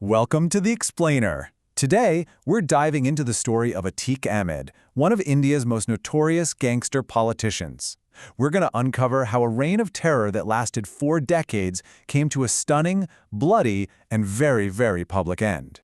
Welcome to The Explainer. Today, we're diving into the story of Atiq Ahmed, one of India's most notorious gangster politicians. We're going to uncover how a reign of terror that lasted 4 decades came to a stunning, bloody, and very public end.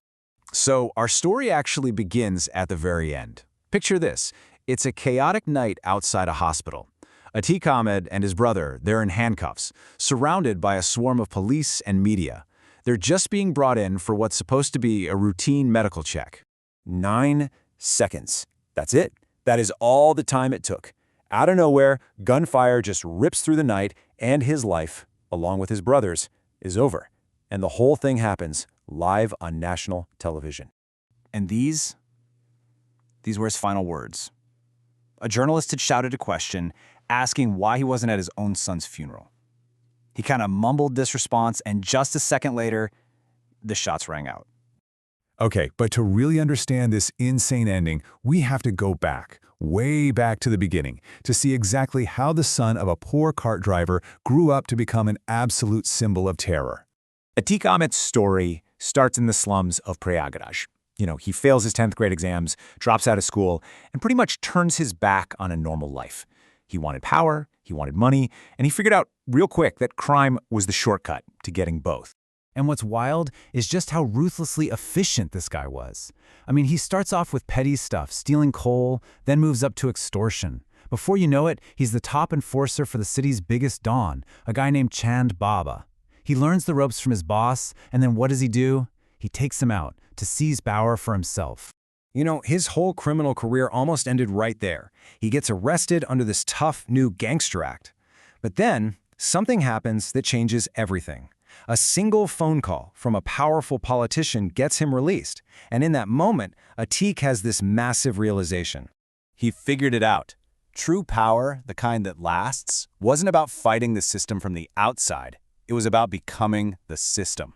So, our story actually begins at the very end. Picture this. It's a chaotic night outside a hospital. Atiq Ahmed and his brother, they're in handcuffs, surrounded by a swarm of police and media. They're just being brought in for what's supposed to be a routine medical check. 9 seconds. That's it. That is all the time it took. Out of nowhere, gunfire just rips through the night, and his life, along with his brother's, is over. And the whole thing happens live on national television. And these were his final words. A journalist had shouted a question, asking why he wasn't at his own son's funeral. He kind of mumbled this response, and just a second later, the shots rang out. Okay, but to really understand this insane ending, we have to go back, way back to the beginning, to see exactly how the son of a poor cart driver grew up to become an absolute symbol of terror. Atiq Ahmed's story starts in the slums of Prayagraj. He fails his 10th grade exams, drops out of school, and pretty much turns his back on a normal life. He wanted power, he wanted money, and he figured out real quick that crime was the shortcut to getting both. And what's wild is just how ruthlessly efficient this guy was. I mean, he starts off with petty stuff, stealing coal, then moves up to extortion. Before you know it, he's the top enforcer for the city's biggest don, a guy named Chand Baba. He learns the ropes from his boss, and then what does he do? He takes him out to seize power for himself. His whole criminal career almost ended right there. He gets arrested under this tough new gangster act. But then, something happens that changes everything. A single phone call from a powerful politician gets him released. And in that moment, Atiq has this massive realization. He figured it out. True power, the kind that lasts, wasn't about fighting the system from the outside. It was about becoming the system.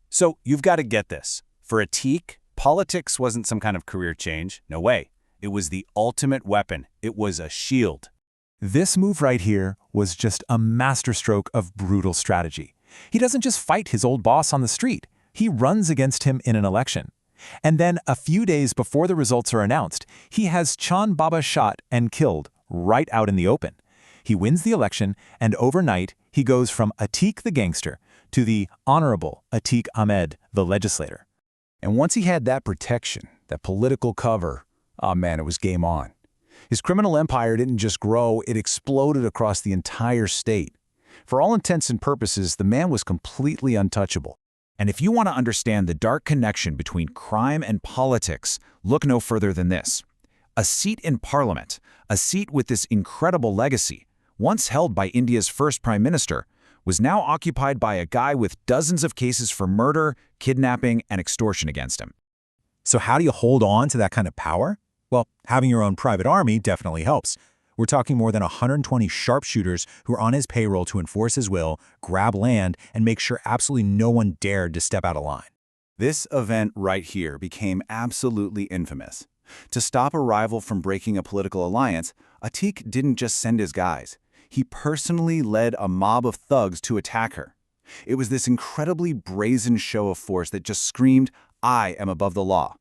So you've got to get this. For Atiq, politics wasn't some kind of career change. No way. It was the ultimate weapon. It was a shield. This move right here was just a masterstroke of brutal strategy. He doesn't just fight his old boss on the street. He runs against him in an election. And then a few days before the results are announced, he has Chand Baba shot and killed right out in the open. He wins the election, and overnight, he goes from Atiq the gangster to the honorable Atiq Ahmed, the legislator. And once he had that protection, that political cover, it was game on. His criminal empire didn't just grow, it exploded across the entire state. For all intents and purposes, the man was completely untouchable. And if you want to understand the dark connection between crime and politics, look no further than this. A seat in parliament, a seat with this incredible legacy, once held by India's first prime minister, was now occupied by a guy with dozens of cases for murder, kidnapping, and extortion against him. So how do you hold on to that kind of power? Well, having your own private army definitely helps. We're talking more than 120 sharpshooters who are on his payroll to enforce his will, grab land, and make sure absolutely no one dared to step out of line. This event right here became absolutely infamous. To stop a rival from breaking a political alliance, Atiq didn't just send his guys. He personally led a mob of thugs to attack her. It was this incredibly brazen show of force that just screamed, "I am above the law."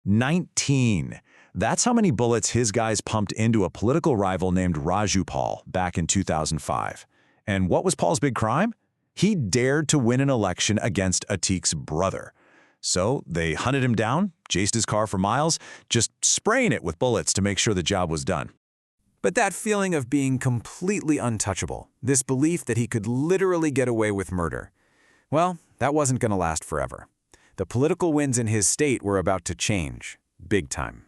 19. That's how many bullets his guys pumped into a political rival named Raju Paul back in 2005. And what was Paul's big crime? He dared to win an election against Atiq's brother. So they hunted him down, chased his car for miles, just spraying it with bullets to make sure the job was done. But that feeling of being completely untouchable, this belief that he could literally get away with murder, well, that wasn't going to last forever. The political winds in his state were about to change, big time.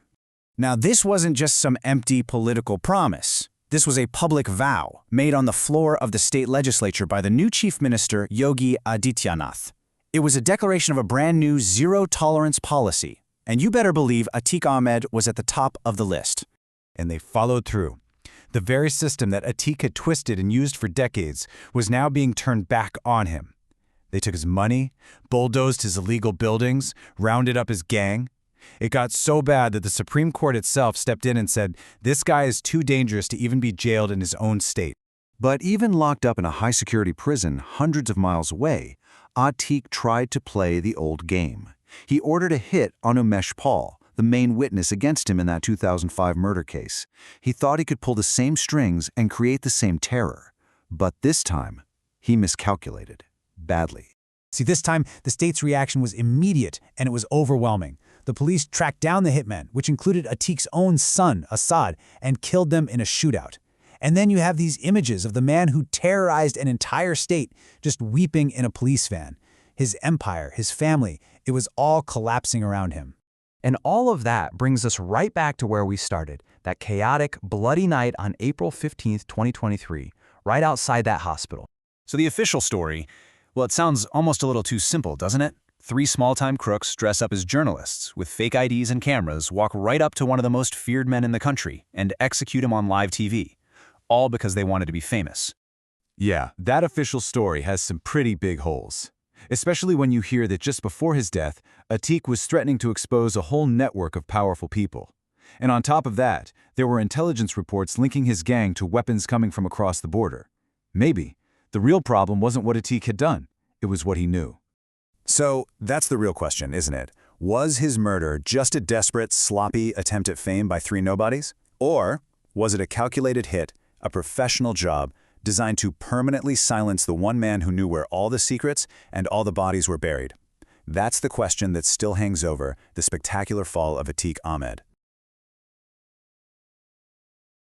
Now, this wasn't just some empty political promise. This was a public vow made on the floor of the state legislature by the new chief minister, Yogi Adityanath. It was a declaration of a brand new zero-tolerance policy, and you better believe Atiq Ahmed was at the top of the list. And they followed through. The very system that Atiq had twisted and used for decades was now being turned back on him. They took his money, bulldozed his illegal buildings, rounded up his gang. It got so bad that the Supreme Court itself stepped in and said, this guy is too dangerous to even be jailed in his own state. But even locked up in a high-security prison hundreds of miles away, Atiq tried to play the old game. He ordered a hit on Umesh Paul, the main witness against him in that 2005 murder case. He thought he could pull the same strings and create the same terror. But this time, he miscalculated. Badly. See, this time, the state's reaction was immediate, and it was overwhelming. The police tracked down the hitmen, which included Atiq's own son, Assad, and killed them in a shootout. And then you have these images of the man who terrorized an entire state just weeping in a police van. His empire, his family, it was all collapsing around him. And all of that brings us right back to where we started, that chaotic, bloody night on April 15th, 2023, right outside that hospital. So the official story, well, it sounds almost a little too simple, doesn't it? 3 small-time crooks dress up as journalists with fake IDs and cameras, walk right up to one of the most feared men in the country and execute him on live TV, all because they wanted to be famous. Yeah, that official story has some pretty big holes. Especially when you hear that just before his death, Atiq was threatening to expose a whole network of powerful people. And on top of that, there were intelligence reports linking his gang to weapons coming from across the border. Maybe the real problem wasn't what Atiq had done, it was what he knew. So that's the real question, isn't it? Was his murder just a desperate, sloppy attempt at fame by 3 nobodies? Or was it a calculated hit, a professional job, designed to permanently silence the one man who knew where all the secrets and all the bodies were buried? That's the question that still hangs over the spectacular fall of Atiq Ahmed.